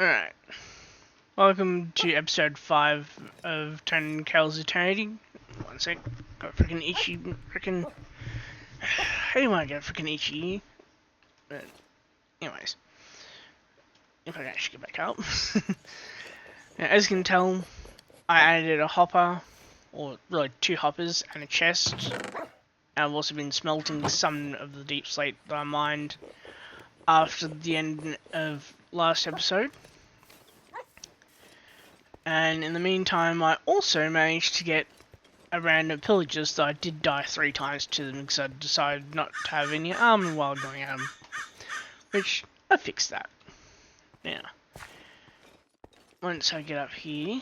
Alright, welcome to episode 5 of Kael'Alanai. One sec, got freaking itchy, freaking... How do you want to get freaking itchy? But, anyways, if I can actually get back up. Now, as you can tell, I added a hopper, or really 2 hoppers, and a chest. I've also been smelting some of the deep slate that I mined after the end of last episode. And in the meantime, I also managed to get a random pillagers that I did die 3 times to them because I decided not to have any armor while going at them. Which, I fixed that. Now, once I get up here,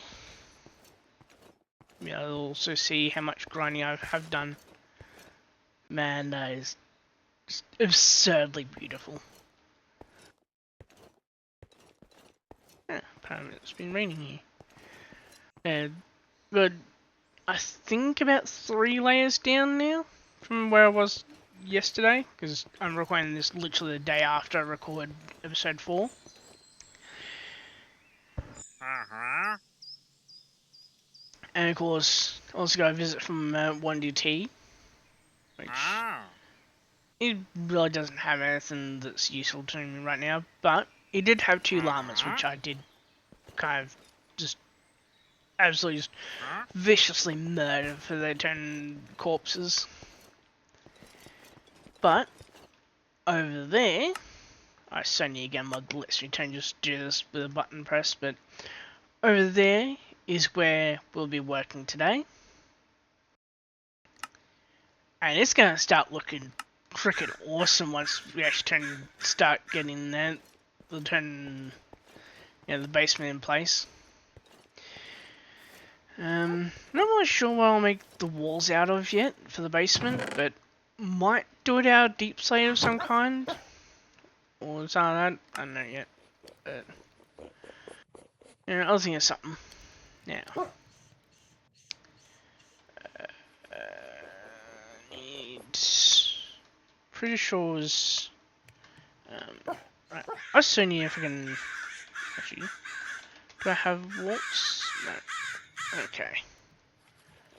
you'll also see how much grinding I have done. Man, that is just absurdly beautiful. Yeah, apparently it's been raining here. But I think about 3 layers down now from where I was yesterday, because I'm recording this literally the day after I recorded episode 4. And of course, I also got a visit from 1DT, which it really doesn't have anything that's useful to me right now, but it did have 2 llamas, which I did kind of just absolutely just viciously murder for their turn corpses. But over there, I Sony again mod lets me just do this with a button press, but over there is where we'll be working today. And it's gonna start looking freaking awesome once we actually start getting the basement in place. Not really sure what I'll make the walls out of yet for the basement, but might do it out of deep slate of some kind. Or something like that. I don't know yet. But I was thinking of something. Now. Pretty sure it was... right. I still need if I can... Actually... Do I have warps? No. Okay.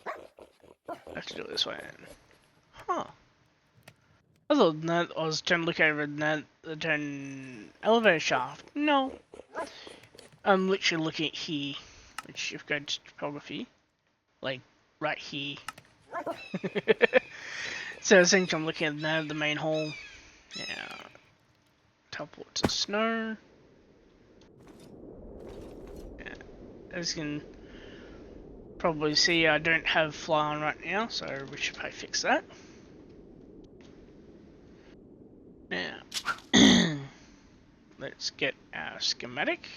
I have to do it this way then. Huh. I thought that I was trying to look over the elevator shaft. No. I'm literally looking at here. Which, if I go to topography, like, right here. So essentially I'm looking at the main hall. Yeah. Teleport to snow. Yeah. As you can probably see, I don't have fly on right now, so we should probably fix that. Now, let's get our schematic,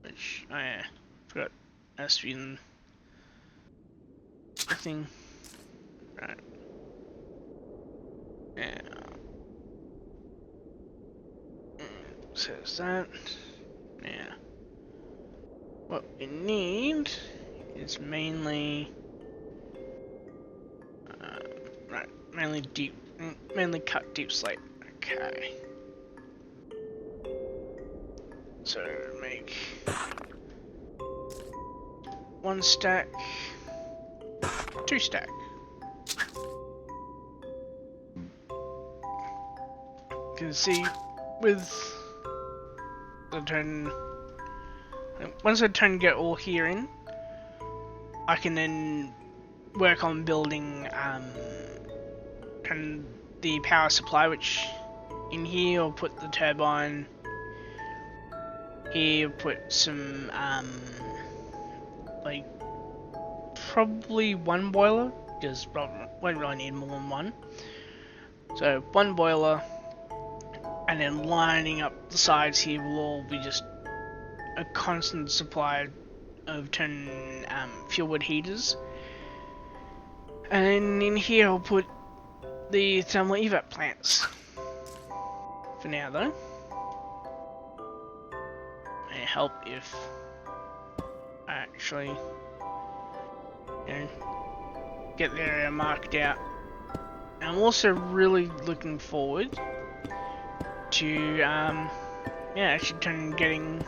which I forgot has to be in the thing. Right. Now, says that. Now, what we need is mainly, mainly cut deep slate. Okay. So make 1 stack, 2 stack. You can see with the turn, once I get all here in, I can then work on building the power supply, which in here I'll put the turbine. Here I'll put some like probably 1 boiler, because won't really need more than 1. So 1 boiler, and then lining up the sides here will all be just a constant supply of fuel wood heaters. And in here I'll put the thermal evap plants. For now though. May help if I actually get the area marked out. And I'm also really looking forward to yeah, actually getting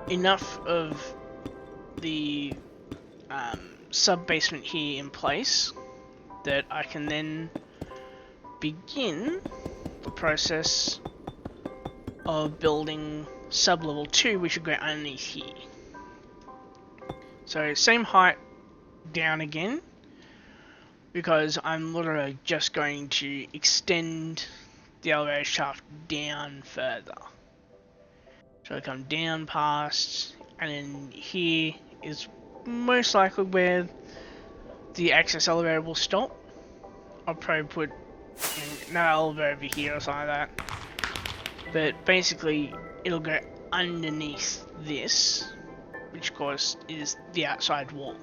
enough of the sub-basement here in place that I can then begin the process of building sub-level 2, which will go underneath here. So same height down again, because I'm literally just going to extend the elevator shaft down further. So I come down past, and then here is most likely where the access elevator will stop. I'll probably put another elevator over here or something like that. But basically, it'll go underneath this, which of course is the outside wall.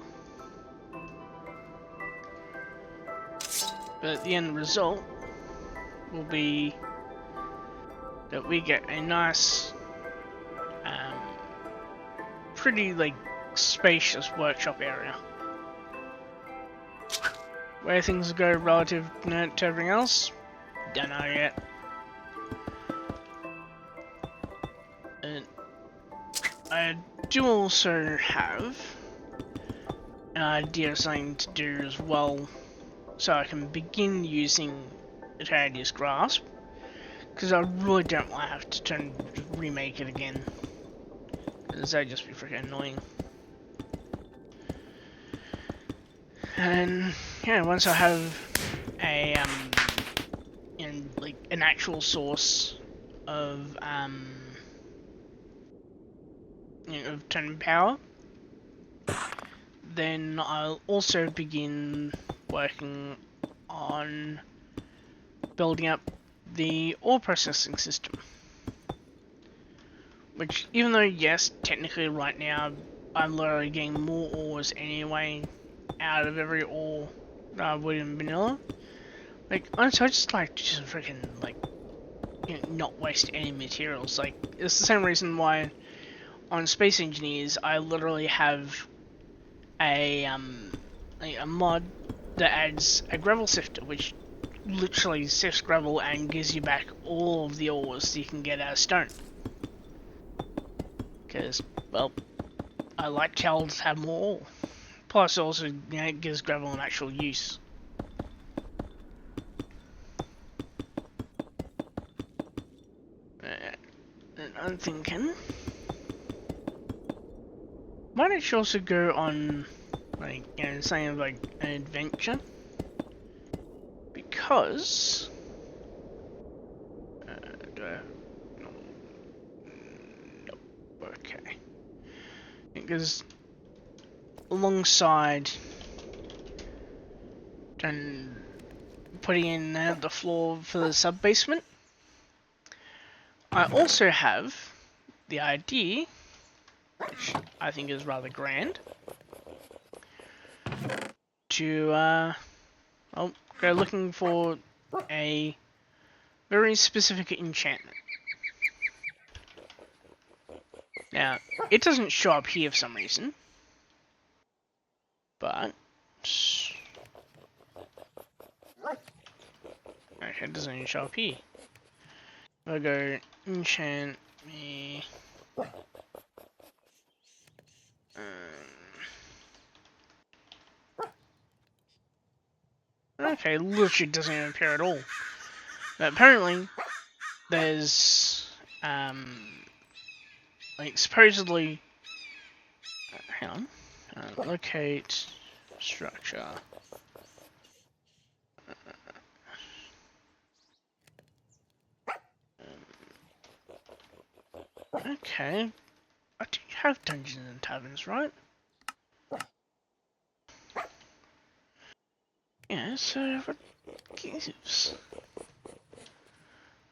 But the end result will be that we get a nice, pretty like spacious workshop area. Where things go relative to everything else, don't know yet. And I do also have an idea of something to do as well, so I can begin using Eternity's Grasp, because I really don't want to have to remake it again, because that'd just be freaking annoying. And yeah, once I have a like an actual source of of turn power, then I'll also begin working on building up the ore processing system. Which, even though yes, technically right now I'm literally getting more ores anyway out of every ore that I would in vanilla. Like, honestly, I just like to just freaking like, not waste any materials. Like, it's the same reason why on Space Engineers I literally have a mod that adds a gravel sifter, which literally sifts gravel and gives you back all of the ores that you can get out of stone. Because, well, I like Kaels to have more ore. Plus, also, it gives gravel an actual use. And I'm thinking, might actually also go on, like, something like an adventure, because okay, because alongside and putting in the floor for the sub basement, I also have the idea, which I think is rather grand, to go looking for a very specific enchantment. Now, it doesn't show up here for some reason, but okay, it doesn't even show up here. I'll go enchant me. Okay, literally doesn't even appear at all. But apparently, there's like supposedly. Hang on. Locate structure. Okay, I do have dungeons and taverns, right? Yeah, so what gives?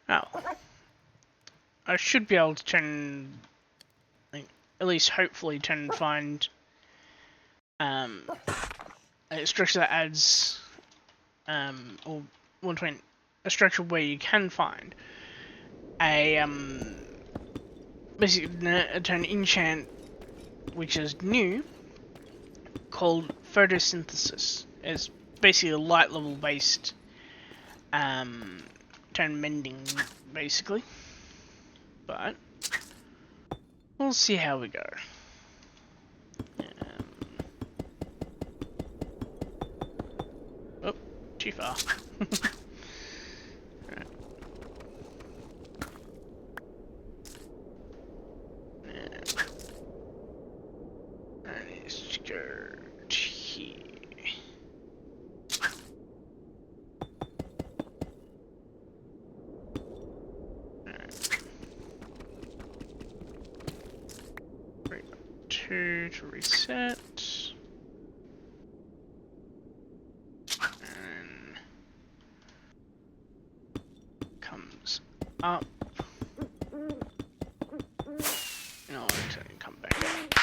Oh, I should be able to turn, like, at least hopefully find a structure that adds or 120, a structure where you can find a basically an enchant which is new called photosynthesis. It's basically a light level based turn mending basically, but we'll see how we go. Oh, too far. Right. And let's go to here. Two to reset. And comes up. No, it's going to come back up.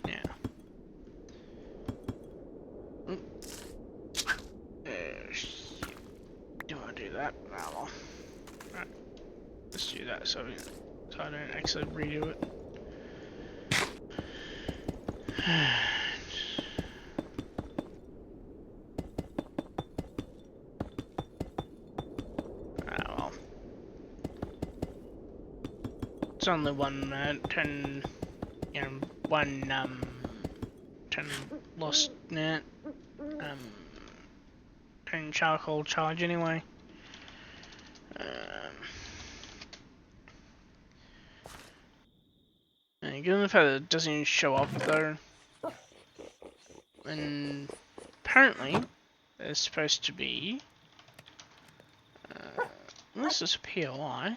Yeah. Do I do that? Ah, well. Right. Let's do that so I don't actually redo it. Well. It's only one 10, you know, 10 lost net, 10 charcoal charge anyway. And given the fact that it doesn't even show up though, and apparently there's supposed to be, unless it's a POI.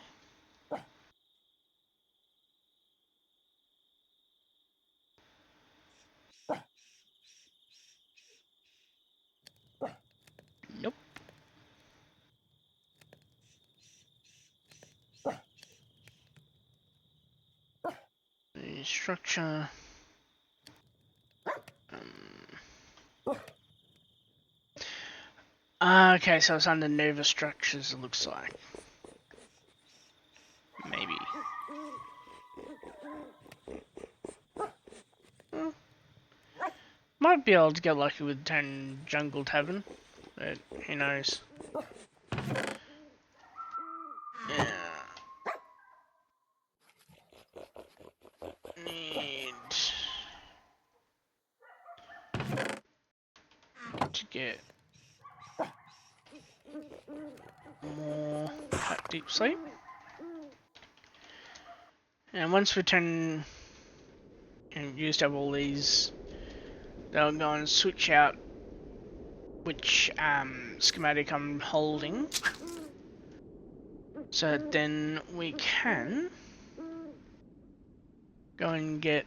Nope. The structure. Okay, so it's under Nova structures, it looks like. Maybe. Might be able to get lucky with 10 Jungle Tavern, but who knows. Yeah. Need to get more deep sleep. And once we turn and used up all these, they'll go and switch out which schematic I'm holding, so then we can go and get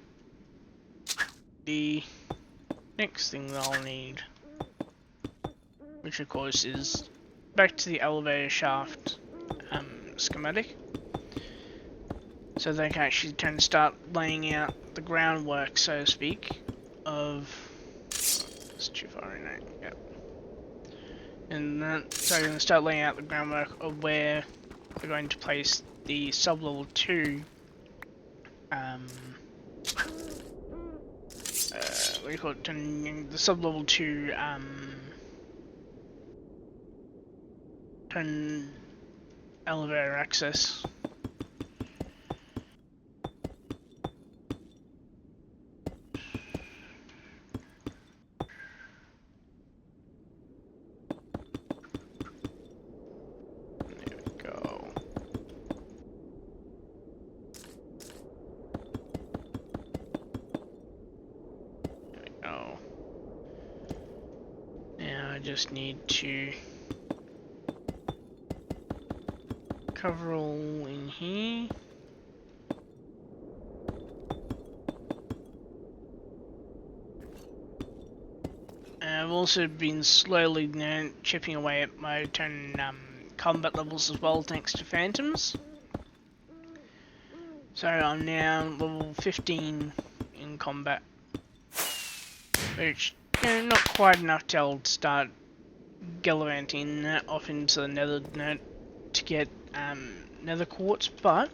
the next thing that I'll need, which of course is back to the elevator shaft schematic, so they can actually start laying out the groundwork, so to speak, of... It's too far in it, yep. And then, so I'm going to start laying out the groundwork of where we're going to place the sub-level 2 what do you call it? The sub-level 2 elevator access. There we go. There we go. Now I just need to cover all in here. I've also been slowly now chipping away at my 10 combat levels as well, thanks to phantoms. So I'm now level 15 in combat, which, you know, not quite enough to start gallivanting off into the nether to get nether quartz, but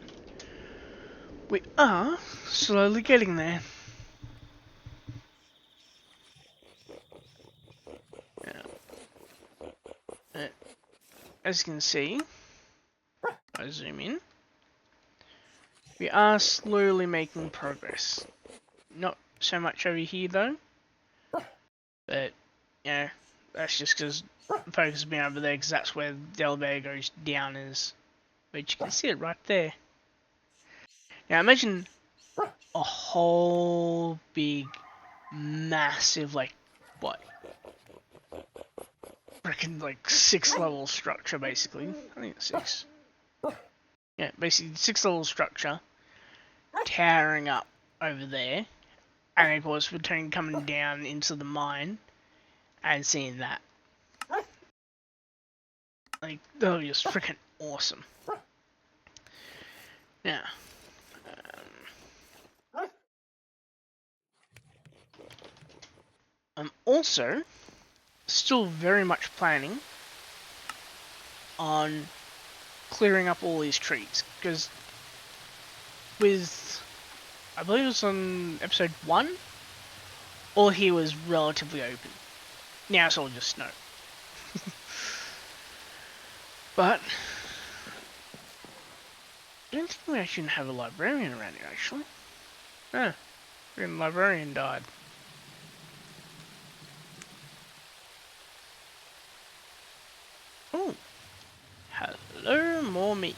we are slowly getting there. As you can see, I zoom in, We are slowly making progress. Not so much over here though, but yeah, that's just because the focus has been over there because that's where the elevator goes down is. But you can see it right there. Now imagine a whole big, massive, like, what? Freaking like 6-level structure basically. I think it's 6. Yeah, basically 6-level structure towering up over there. And of course we're coming down into the mine and seeing that. Like, that was just freaking awesome. Now, I'm also still very much planning on clearing up all these trees, because with, I believe it was on episode 1, all here was relatively open. Now it's all just snow. But I don't think we actually have a librarian around here, actually. Ah, the librarian died. Oh, hello, more meat.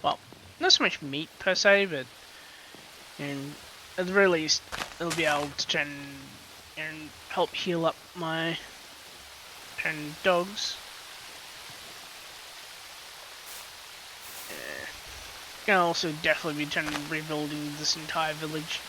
Well, not so much meat per se, but at the very least, it'll be able to turn and help heal up my dogs. Can also definitely be rebuilding this entire village.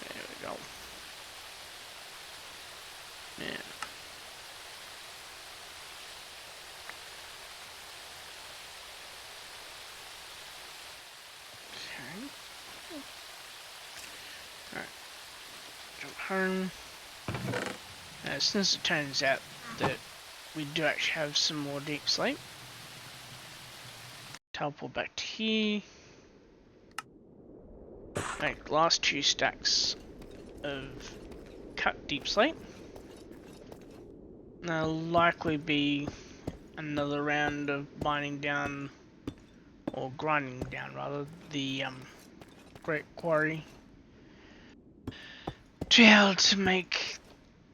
There we go. Yeah. Okay. Alright. Jump home. Since it turns out that we do actually have some more deep sleep, teleport back to here. Make the last 2 stacks of cut deep slate. There'll likely be another round of mining down, or grinding down rather, the Great Quarry to be able to make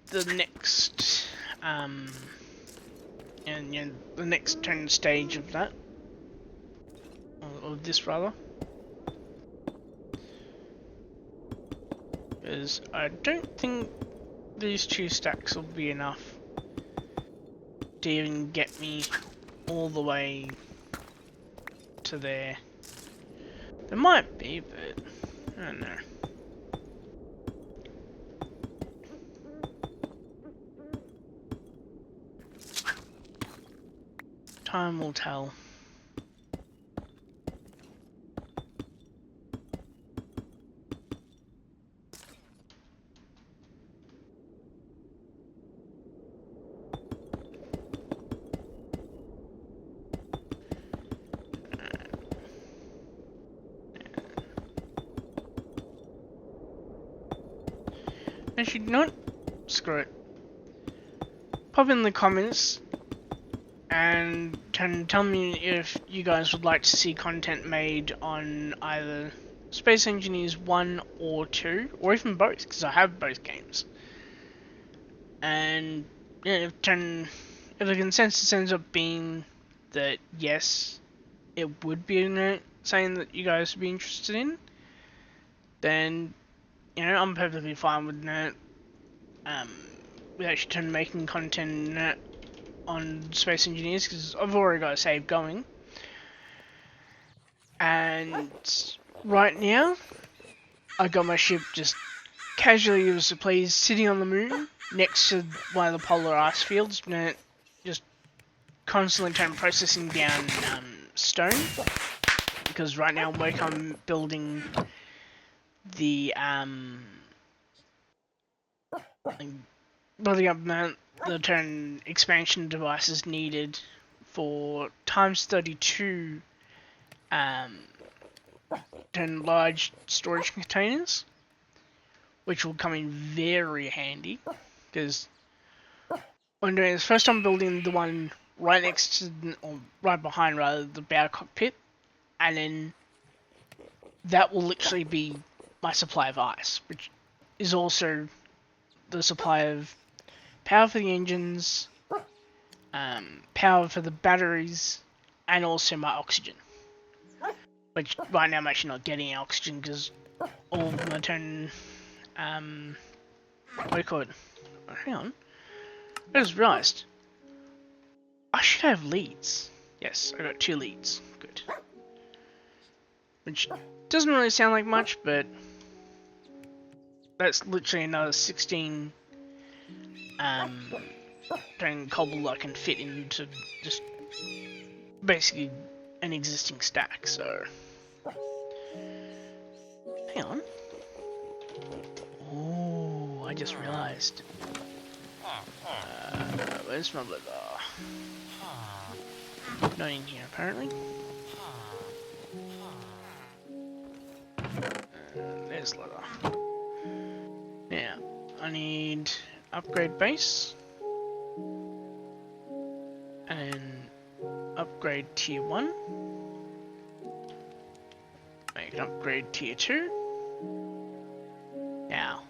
the next the next turn stage of that, or this rather. Because I don't think these 2 stacks will be enough to even get me all the way to there. There might be, but I don't know. Time will tell. Actually, not screw it. Pop in the comments and tell me if you guys would like to see content made on either Space Engineers 1 or 2, or even both, because I have both games. And yeah, if the consensus ends up being that yes, it would be something that you guys would be interested in, then I'm perfectly fine with that. With actually making content on Space Engineers, because I've already got a save going. And right now, I got my ship just casually as it please sitting on the moon next to one of the polar ice fields, just constantly processing down stone, because right now I'm building the building up the turn expansion devices needed for times 32 10 large storage containers, which will come in very handy because when doing this, first I'm building the one right next to, or right behind rather, the bow cockpit, and then that will literally be my supply of ice, which is also the supply of power for the engines, power for the batteries, and also my oxygen. Which right now I'm actually not getting oxygen because all my turn, what do you call it? Oh, hang on. I just realised. I should have leads. Yes, I got 2 leads. Good. Which doesn't really sound like much, but that's literally another 16 turn cobble I can fit into just basically an existing stack, so hang on. Oh, I just realised. Where's my leather? Not in here, apparently. There's leather. Now, I need upgrade base. And then upgrade tier 1. I can upgrade tier 2. Now.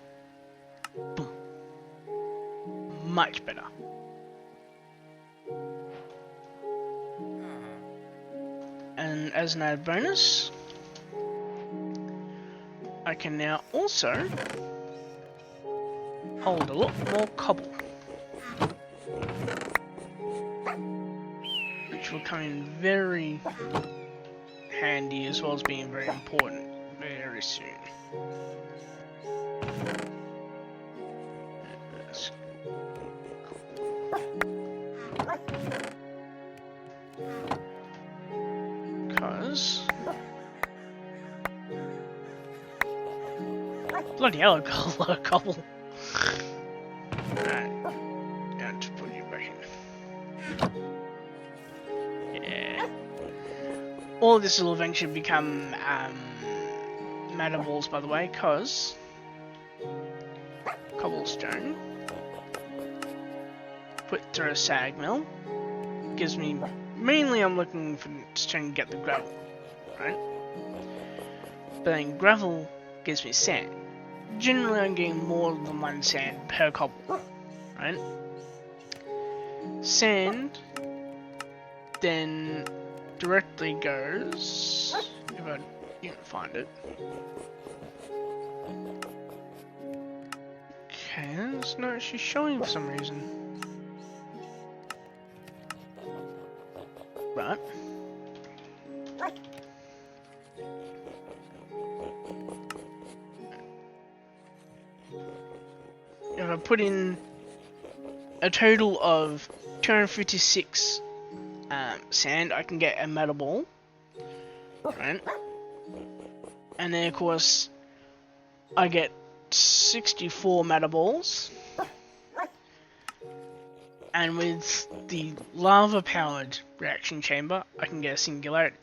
Boom. Much better. And as an added bonus, I can now also hold a lot more cobble, which will come in very handy as well as being very important very soon. Because bloody hell, I got a lot of cobble. Alright, now to put you back in. Yeah. All of this will eventually become matter balls, by the way, because cobblestone put through a sag mill gives me, mainly I'm looking for to try and get the gravel, right? But then gravel gives me sand. Generally I'm getting more than 1 sand per cobble, right? Sand then directly goes, if I can find it. Okay, it's not actually showing for some reason. Right. If I put in a total of 256 sand, I can get a metal ball, right? And then of course I get 64 metal balls, and with the lava powered reaction chamber I can get a singularity.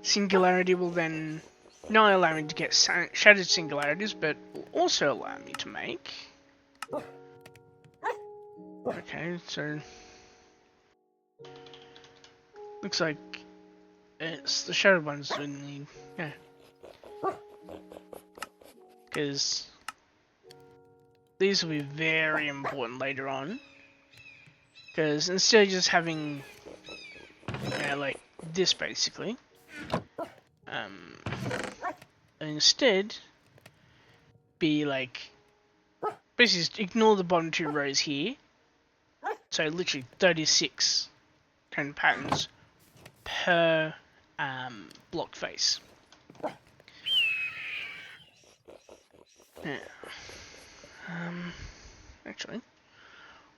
Singularity will then not only allow me to get shattered singularities, but will also allow me to make... Okay, so... looks like it's the shattered ones we need, yeah. Because these will be very important later on. Because instead of just having, like this basically, instead be like, basically just ignore the bottom 2 rows here. So literally 36 turn patterns per block face. Yeah. Actually,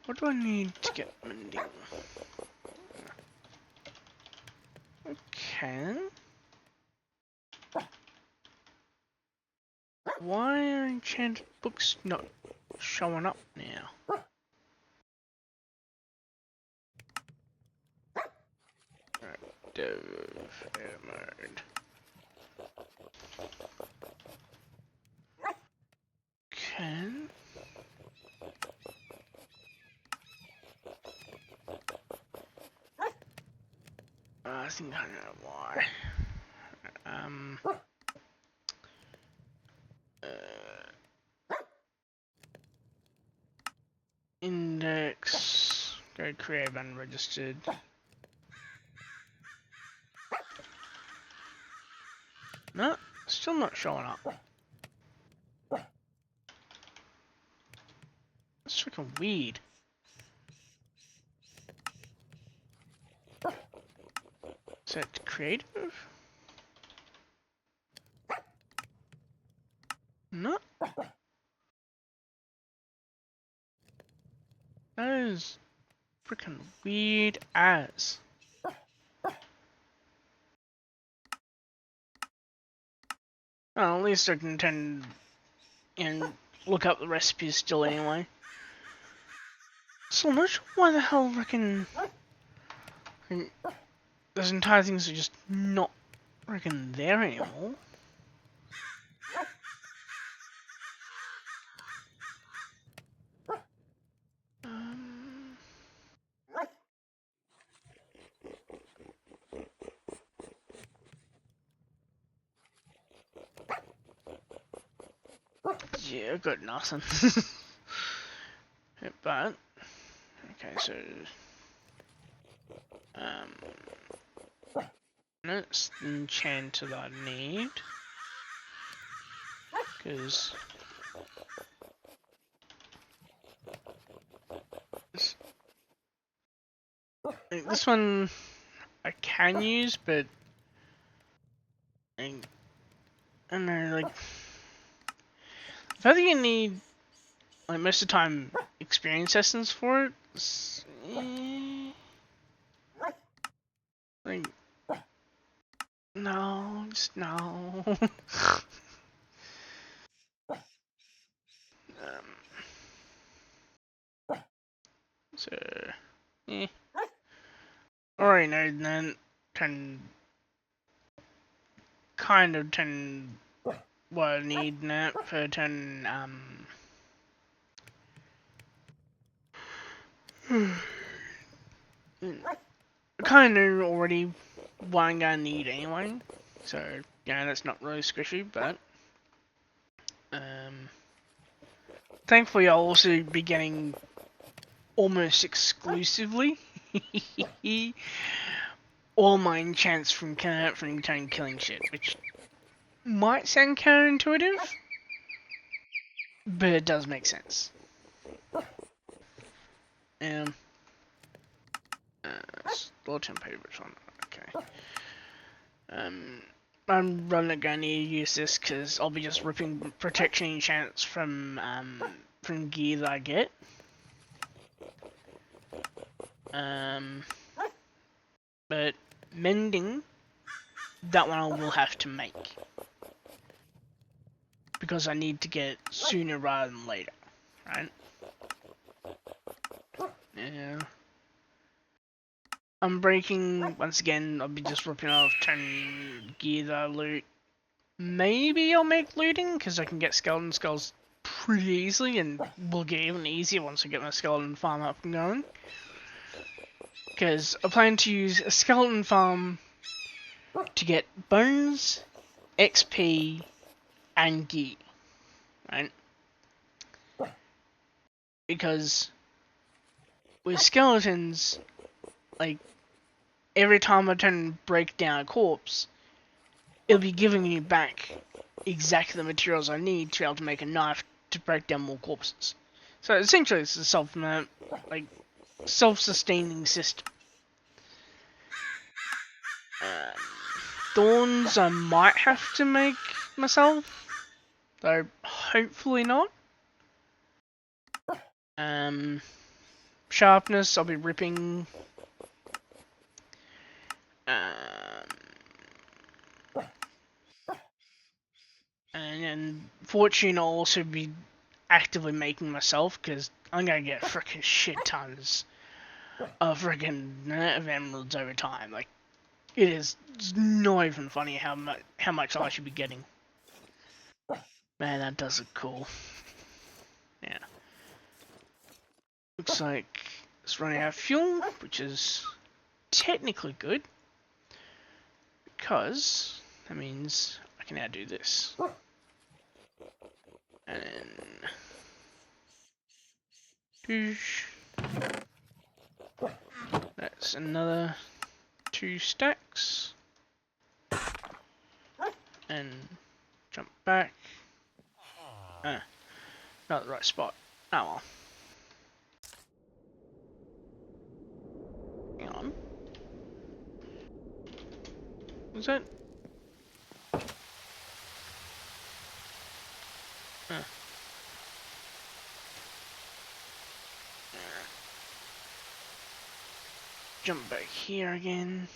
what do I need to get mending? Okay. Why are enchanted books not showing up now? Fair mode. Okay. I think I know why. Index. Go create unregistered. No, still not showing up. That's freaking weird. Set creative? No. That is freaking weird as. Oh, at least I can turn and look up the recipes still anyway. So I'm not sure why the hell freaking those entire things are just not freaking there anymore. Yeah, I've got nothing. But okay, so let's enchant that I need, because this one I can use, but I don't know, like I think you need like most of the time experience essence for it. Like no, just no. So alright, no, then can kind of turn what I need now for turn kind of already what I'm gonna need anyway, so yeah, that's not really squishy, but thankfully I'll also be getting almost exclusively all my enchants from killing shit, which might sound counterintuitive, but it does make sense. Slow tempo, which one? Okay. I'm running going to use this because I'll be just ripping protection enchants from gear that I get. But mending, that one I will have to make because I need to get it sooner rather than later, right? Yeah. I'm breaking, once again, I'll be just ripping off 10 gear that I loot. Maybe I'll make looting, because I can get skeleton skulls pretty easily, and will get even easier once I get my skeleton farm up and going. Because I plan to use a skeleton farm to get bones, XP, and gear, right? Because with skeletons, like, every time I turn and break down a corpse, it'll be giving me back exactly the materials I need to be able to make a knife to break down more corpses. So essentially it's a self-sustaining system. Thorns I might have to make myself, though hopefully not. Sharpness I'll be ripping. And fortune I'll also be actively making myself, because I'm gonna get frickin' shit tons of frickin' emeralds over time. Like, It is not even funny how much I should be getting. Man, that does look cool. Yeah. Looks like it's running out of fuel, which is technically good. Because that means I can now do this. And then... Doosh. That's another 2 stacks. And jump back. Not the right spot. Oh well. Hang on. Was that? Jump back here again.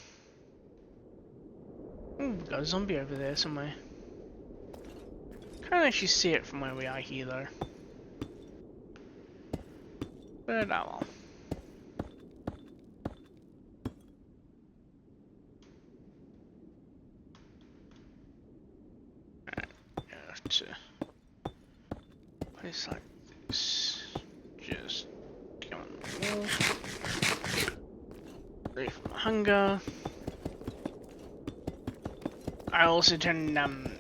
Ooh, we got a zombie over there somewhere. Can't actually see it from where we are here though. But oh well. Alright, I have to place like this. Just go on the wall. Relief from hunger. I also turn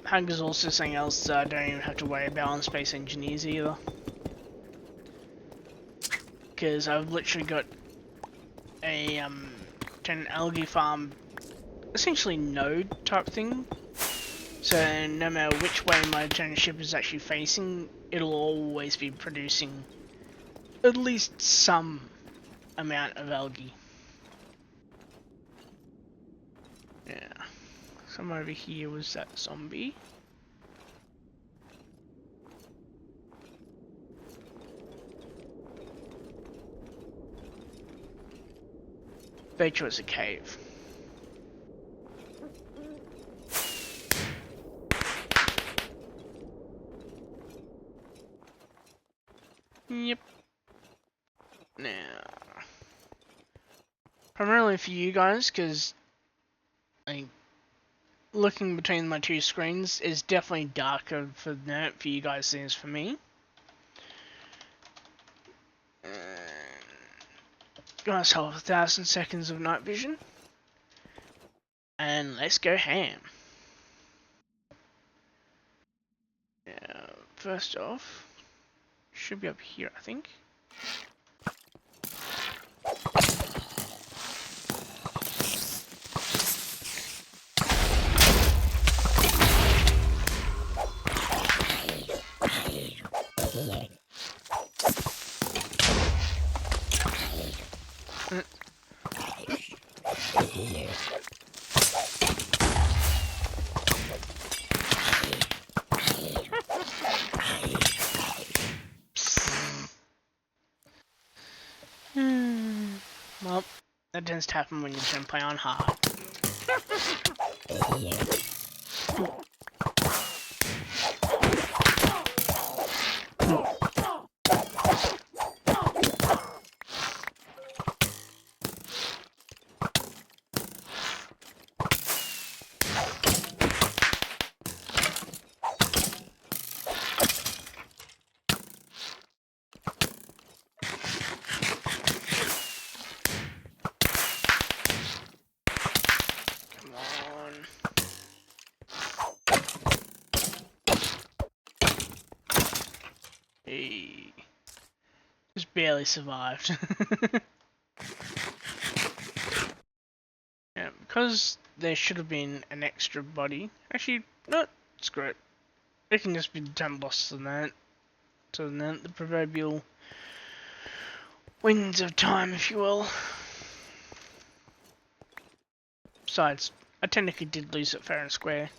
hunger's also something else I don't even have to worry about on Space Engineers either. Because I've literally got a an algae farm, essentially node type thing. So no matter which way my ship is actually facing, it'll always be producing at least some amount of algae. Yeah. Somewhere over here was that zombie. Bet you it's a cave. Yep. Now, primarily for you guys, because like looking between my 2 screens is definitely darker for you guys than it is for me. Got ourselves 1,000 seconds of night vision, and let's go ham. Now, first off, should be up here, I think. Well, that tends to happen when you try and play on hard. Hey. Just barely survived. Yeah, because there should have been an extra body. Actually, no, screw it. It can just be 10 lost than that. So then the proverbial winds of time, if you will. Besides, I technically did lose it fair and square.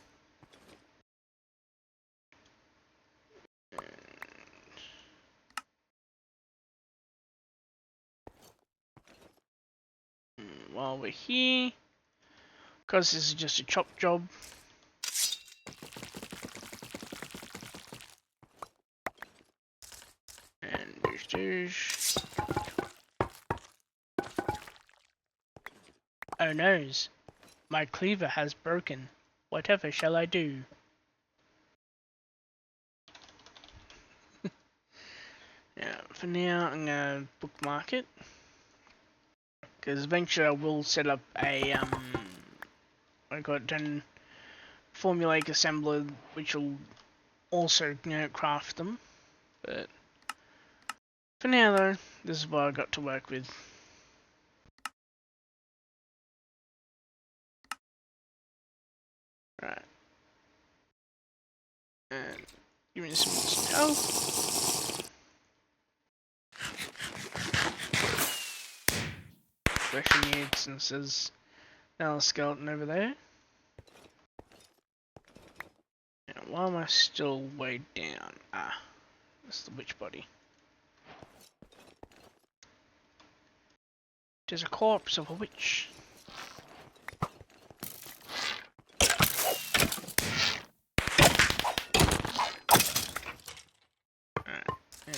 While we're here, because this is just a chop job, and douche. Oh noes. My cleaver has broken. Whatever shall I do? Yeah, for now I'm gonna bookmark it. Because eventually I will set up a, I got done formulaic assembler, which will also, craft them. But for now though, this is what I got to work with. Right. And give me some health. Especially need, since there's now a skeleton over there. Now, why am I still way down? Ah, that's the witch body. There's a corpse of a witch. Alright, yeah.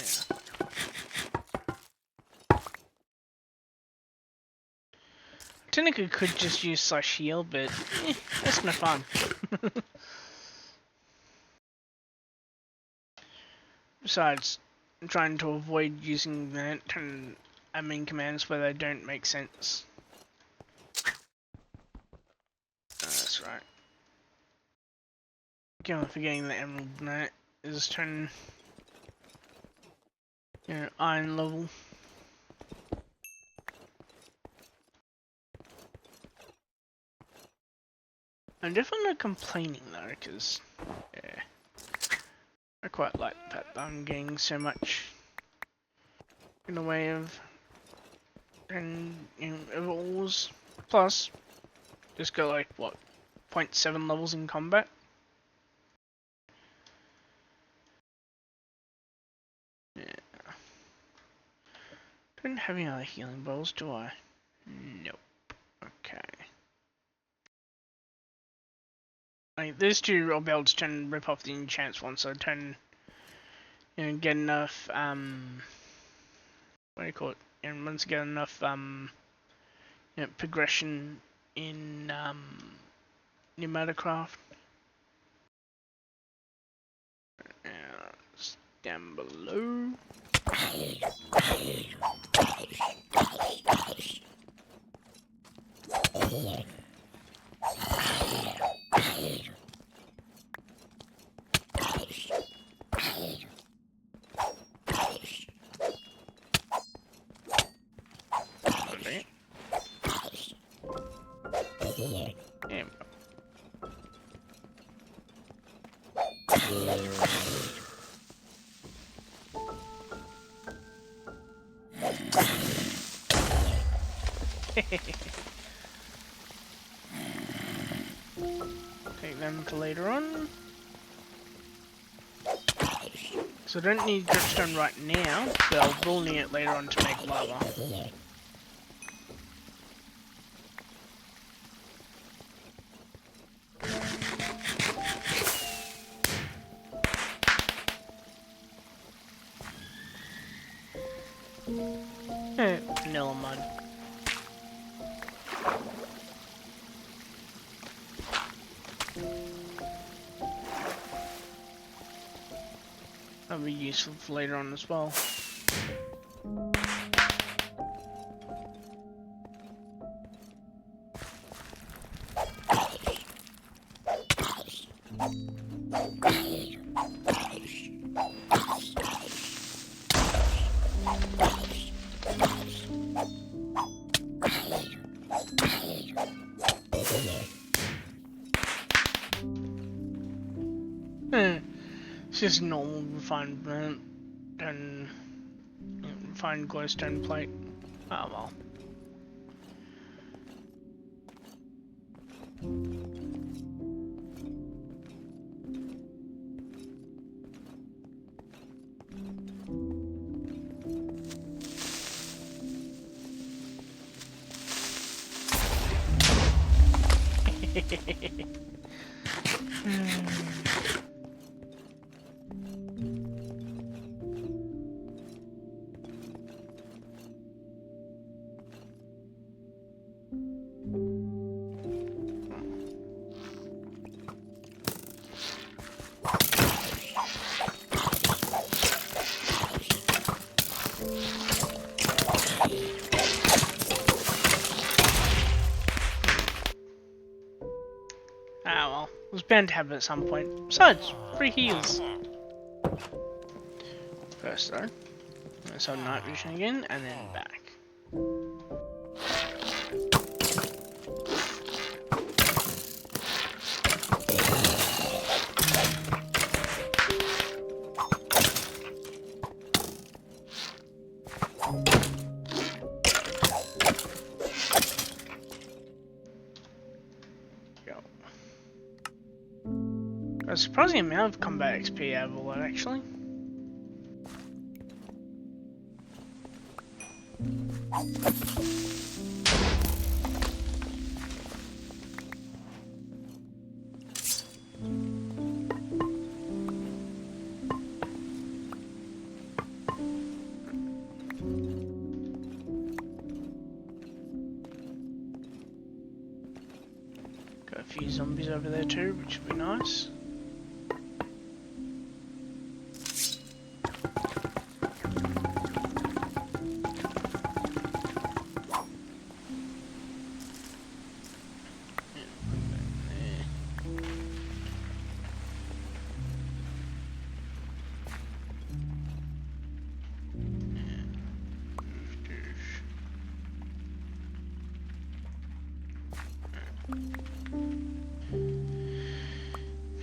Technically could just use slash heal, but that's no fun. Besides, I'm trying to avoid using that and admin commands where they don't make sense. That's right. Again, I'm forgetting the Emerald Knight is turning, iron level. I'm definitely not complaining though, because, yeah, I quite like that I'm getting so much in the way of, and, overalls. Plus, just got like, what, 0.7 levels in combat? Yeah. Don't have any other healing balls, do I? Nope. Okay. Like, these two I'll be able to turn and rip off the enchants once I turn, get enough, what do you call it? And once I get enough, progression in, Pneumatoncraft. It's down below. Take them to later on. So I don't need dripstone right now, but I will need it later on to make lava. Vanilla mud. That'll be useful for later on as well. It's just normal refined burnt and refined glowstone plate. Oh well. Ah well, it was bound to happen at some point. Besides, free heals. First though, let's have night vision again, and then back. A surprising amount of combat XP out of all that, actually. Got a few zombies over there too, which would be nice.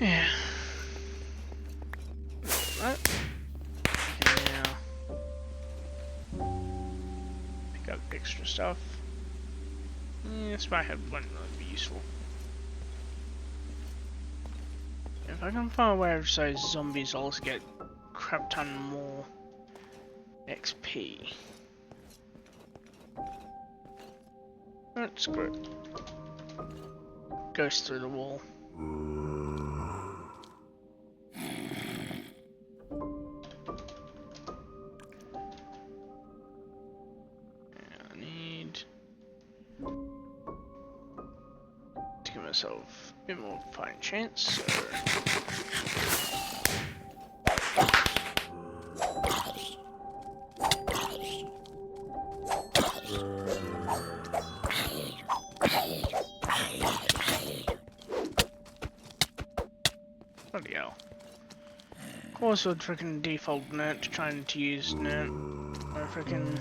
Yeah. Right. Now pick up extra stuff. Yeah, this might have one really be useful. If I can find a way of those zombies, I'll also get a crap ton more XP. That's good. Goes through the wall. I need to give myself a bit more fighting chance, so bloody hell. Of course I would frickin' default nerd to trying to use nerd or frickin'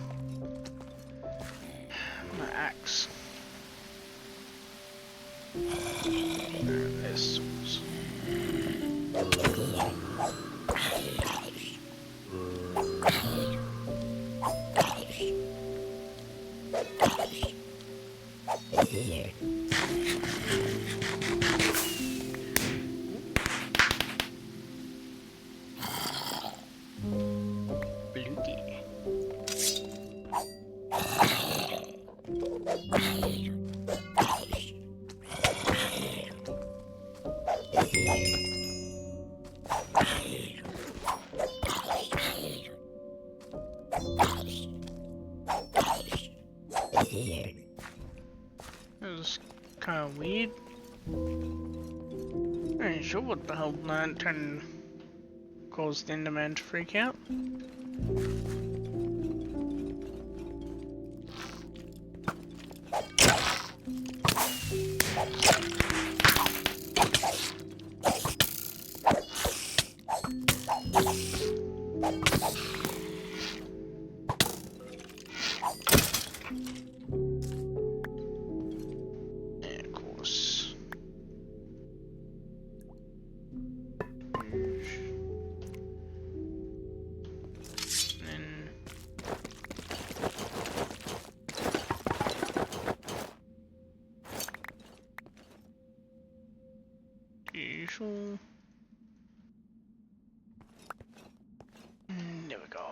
my axe. There's swords. That was kind of weird. I ain't sure what the hell Lantern caused the Enderman to freak out. Usual. There we go.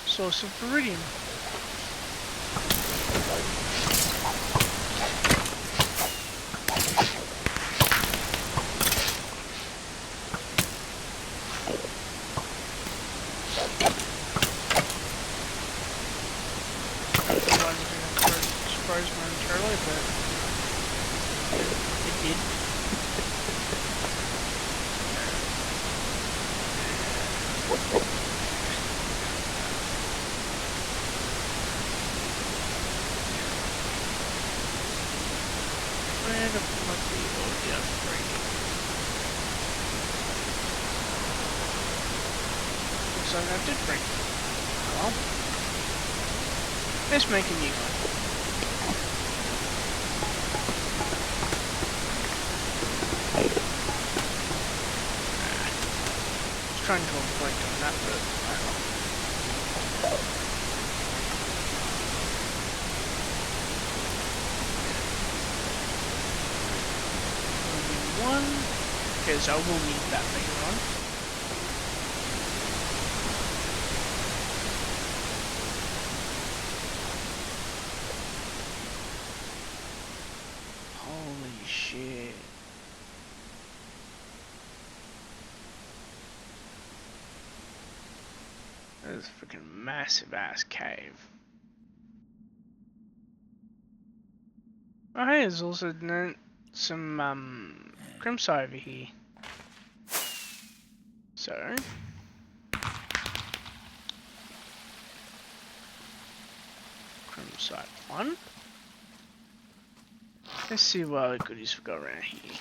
Source of Viridian. Momentarily, but it did. Where the fuck are you? Oh, yeah, breaking. Looks like that did break. Well, let's make a new one. I was trying to avoid doing that, but I don't know. One, because I will need that later on. Holy shit. That is a freaking massive ass cave. Oh hey, there's also some crimson over here. So crimson 1. Let's see what other goodies we got around here.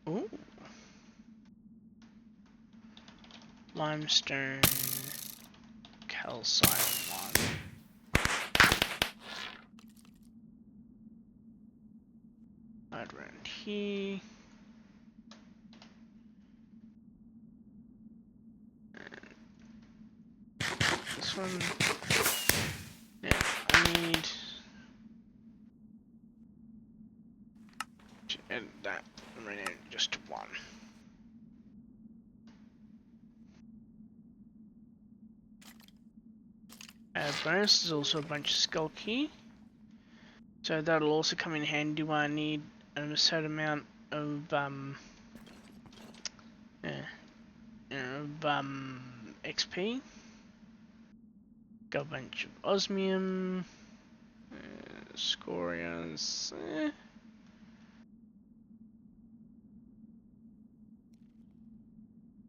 Ooh. Limestone calcite 1. Right around here. This one. Yeah, I need to add that right now just to 1. Bonus is also a bunch of skull key. So that'll also come in handy when I need a certain amount of XP. Got a bunch of osmium, scorias.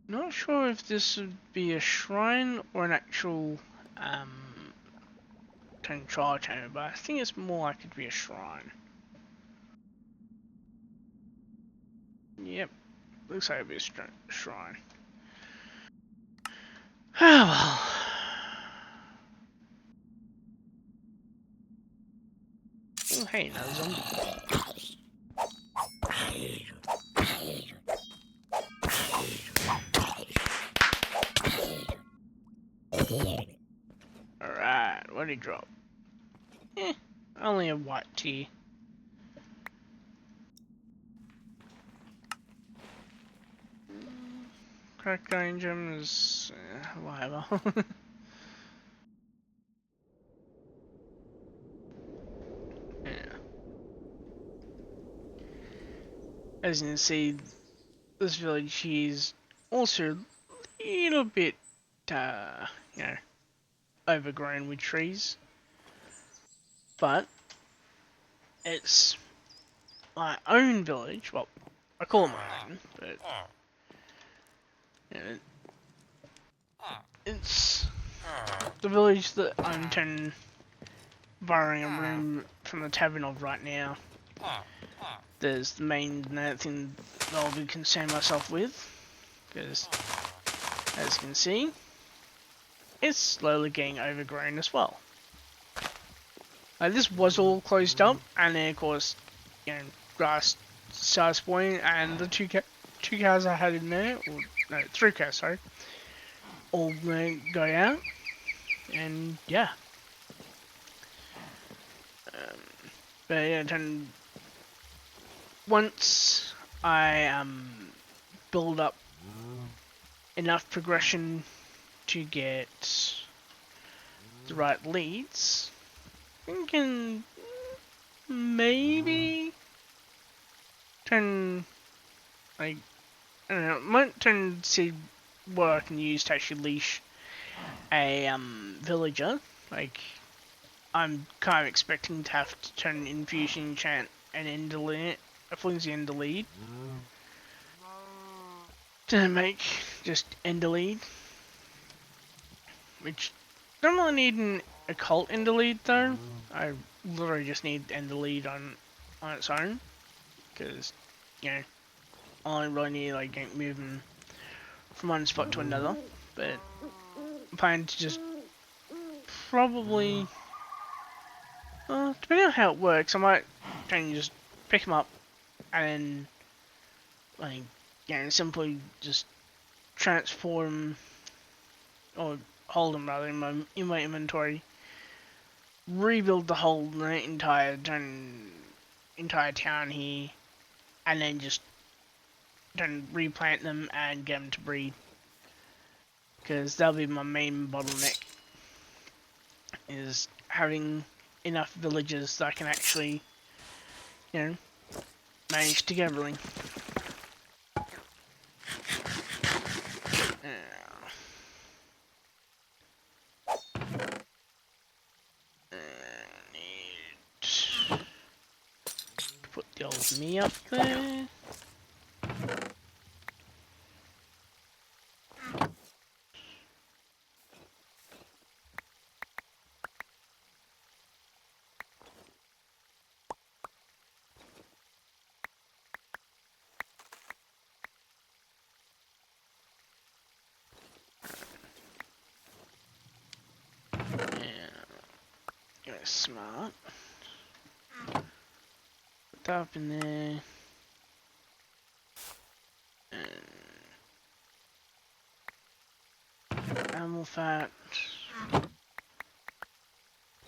Not sure if this would be a shrine or an actual trial chamber, but I think it's more likely to be a shrine. Yep, looks like it'd be a shrine. Ah well. Oh hey, another zombie. Alright, what did he drop? Only a white tea. Crackdown gems, whatever. Yeah. As you can see, this village here is also a little bit, you know, overgrown with trees. But it's my own village. Well, I call it my own, but you know, it's the village that I'm borrowing a room from the tavern of right now. There's the main thing that I'll be concerned myself with, because as you can see, it's slowly getting overgrown as well. This was all closed up, and then of course, you know, grass started spawning, and the two cows I had in there, or no, 3 cows, sorry, all go out, and yeah. But yeah, then once I build up enough progression to get the right leads, I can maybe turn, like, I don't know, might turn to see what I can use to actually leash a villager, like I'm kind of expecting to have to turn Infusion Enchant and Ender Lead, a Flimsy Ender Lead, to make just Ender Lead, which don't really need an Occult Ender Lead though. I literally just need Ender Lead on its own, because you know I really need like moving from one spot to another. But I'm planning to just probably, depending on how it works, I might try and just pick him up and then simply just transform or hold him rather in my inventory, rebuild the whole entire town here, and then just replant them and get them to breed, because that'll be my main bottleneck, is having enough villagers that I can actually manage to get everything. Put the old me up there. Smart. Put that up in there. And animal fat.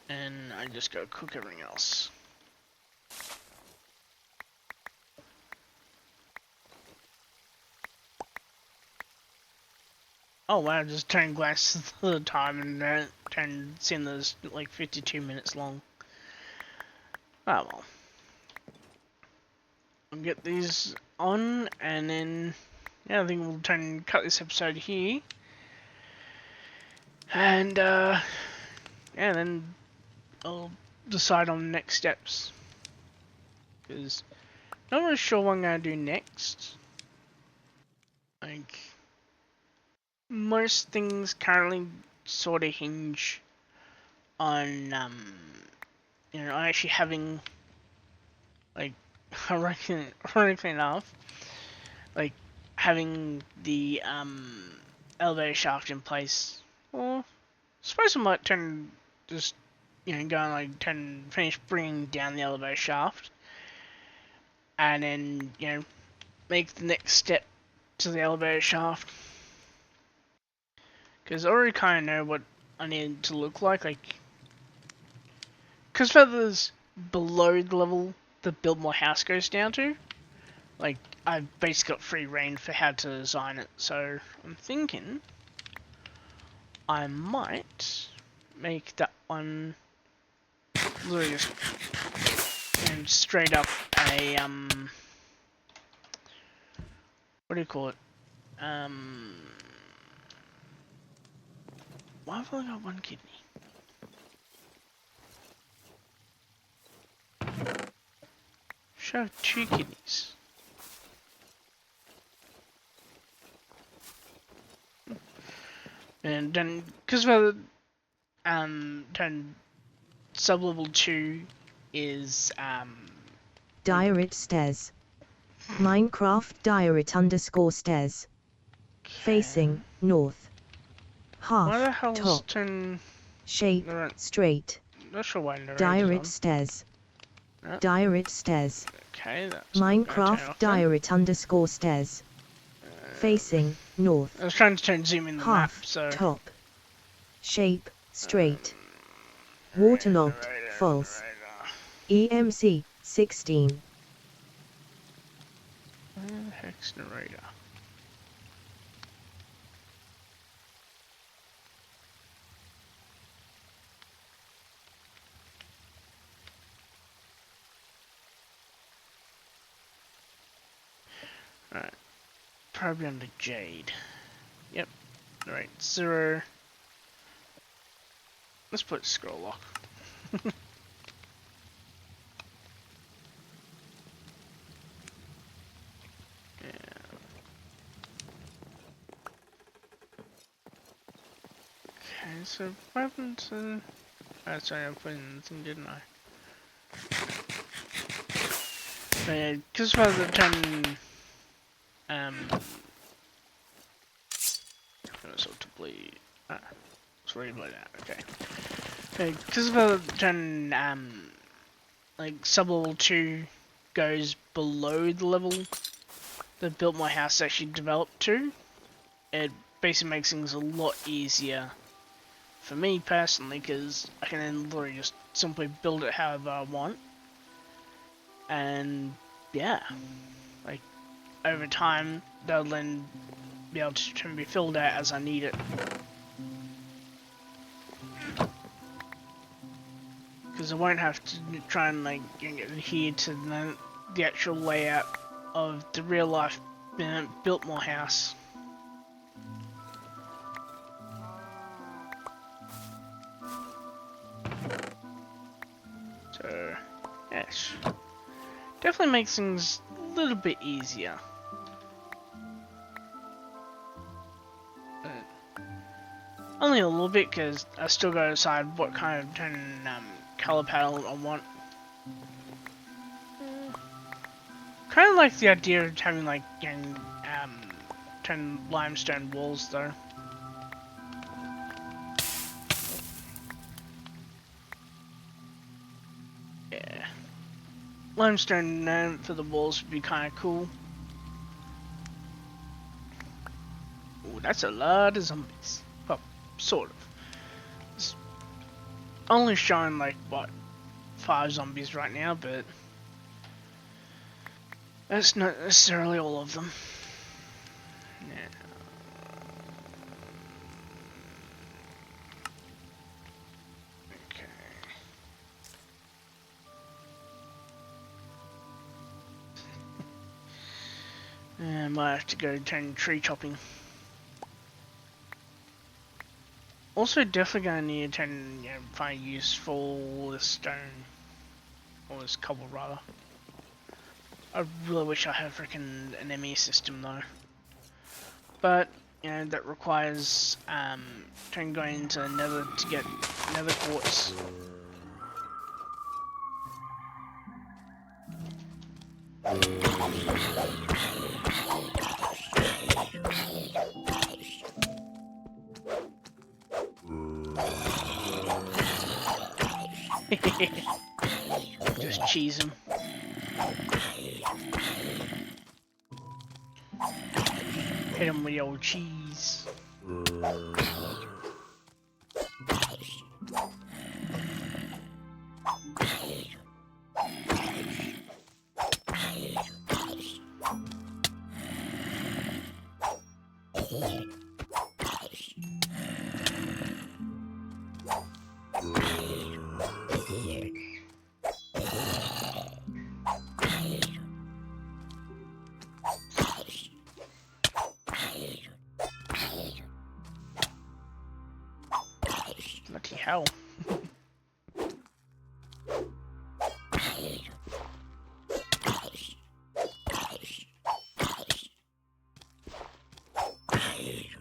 And I just go cook everything else. Oh wow, just turned glass the time and seeing those like 52 minutes long. Oh well. I'll get these on and then I think we'll cut this episode here. And then I'll decide on next steps. Because I'm not really sure what I'm gonna do next. Like, most things currently sort of hinge on actually having, like, ironically enough, like having the elevator shaft in place. Well, I suppose I might finish bringing down the elevator shaft, and then make the next step to the elevator shaft. Because I already kind of know what I need it to look like. Because further below the level the Build My House goes down to, like, I've basically got free reign for how to design it. So I'm thinking I might make that one literally just straight up a what do you call it? Why have I only got one kidney? Should have 2 kidneys. And then, because the sub-level 2 is Diorite stairs. Minecraft Diorite_stairs. Facing north. why the Half hell's top. Shape straight. Not sure why Diorite stairs. No. Diorite stairs. Okay, that's Minecraft Diorite_stairs. Facing north. I was trying to zoom in the map, so top. Shape straight. Waterlogged false. EMC 16. Where the heck's narrator? Alright. Probably under Jade. Yep. Alright, 0. Let's put scroll lock. Okay, so what happened to... Oh, sorry, I put in the thing, didn't I? But yeah, because by the time... Sort to bleed... Ah, it's really like that, okay. Because by the time, like, sub-level 2 goes below the level that Built My House actually developed to, it basically makes things a lot easier for me personally, because I can then literally just simply build it however I want, and yeah, like over time they'll then be able to be filled out as I need it. Because I won't have to try and like adhere to the actual layout of the real life Biltmore house. So, yes. Definitely makes things a little bit easier. But only a little bit, because I still gotta decide what kind of color palette I want. Kind of like the idea of having like 10 limestone walls though. Yeah. Limestone for the walls would be kind of cool. Ooh, that's a lot of zombies. Well, sort of. It's only showing like, what, 5 zombies right now, but that's not necessarily all of them. Yeah. Okay. I might have to go turn tree chopping. Also, definitely gonna need to find use for all this stone, or this cobble rather. I really wish I had freaking an ME system though, but that requires going into Nether to get Nether quartz. Just cheese him. Hit him with the old cheese. Bloody hell.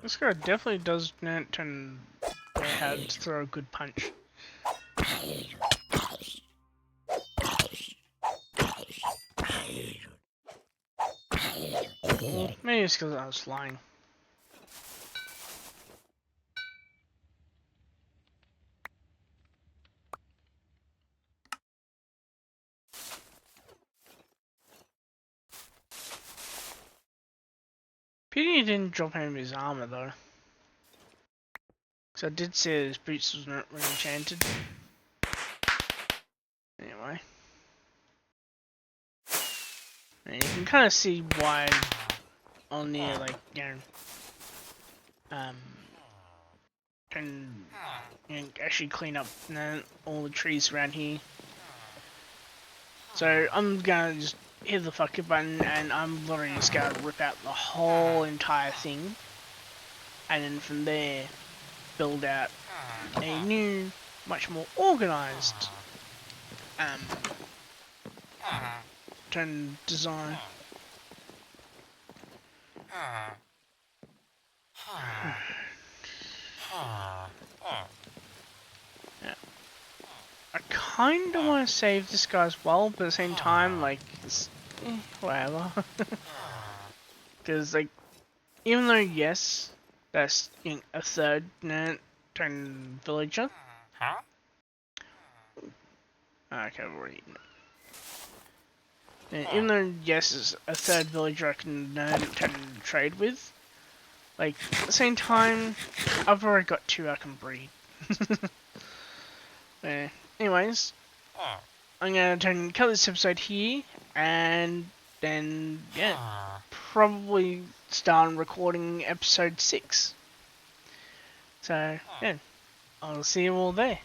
This guy definitely does know how to throw a good punch. Well, maybe it's because I was flying. Pity he didn't drop any of his armor though. So I did say his boots was not really enchanted. Anyway. And you can kind of see why on the like, can actually clean up all the trees around here. So I'm gonna just hit the fuck it button and I'm literally just gonna rip out the whole entire thing. And then from there, build out a new, much more organized turn design. Yeah. I kind of want to save this guy as well, but at the same time, like, it's, whatever. Because, like, even though, yes, that's a third turn villager. Okay, we're eating it. And even though, yes, it's a third villager I can turn trade with, like, at the same time, I've already got 2 I can breed. Yeah. Anyways, I'm gonna cut this episode here, and then, yeah, probably start recording episode 6. So, yeah, I'll see you all there.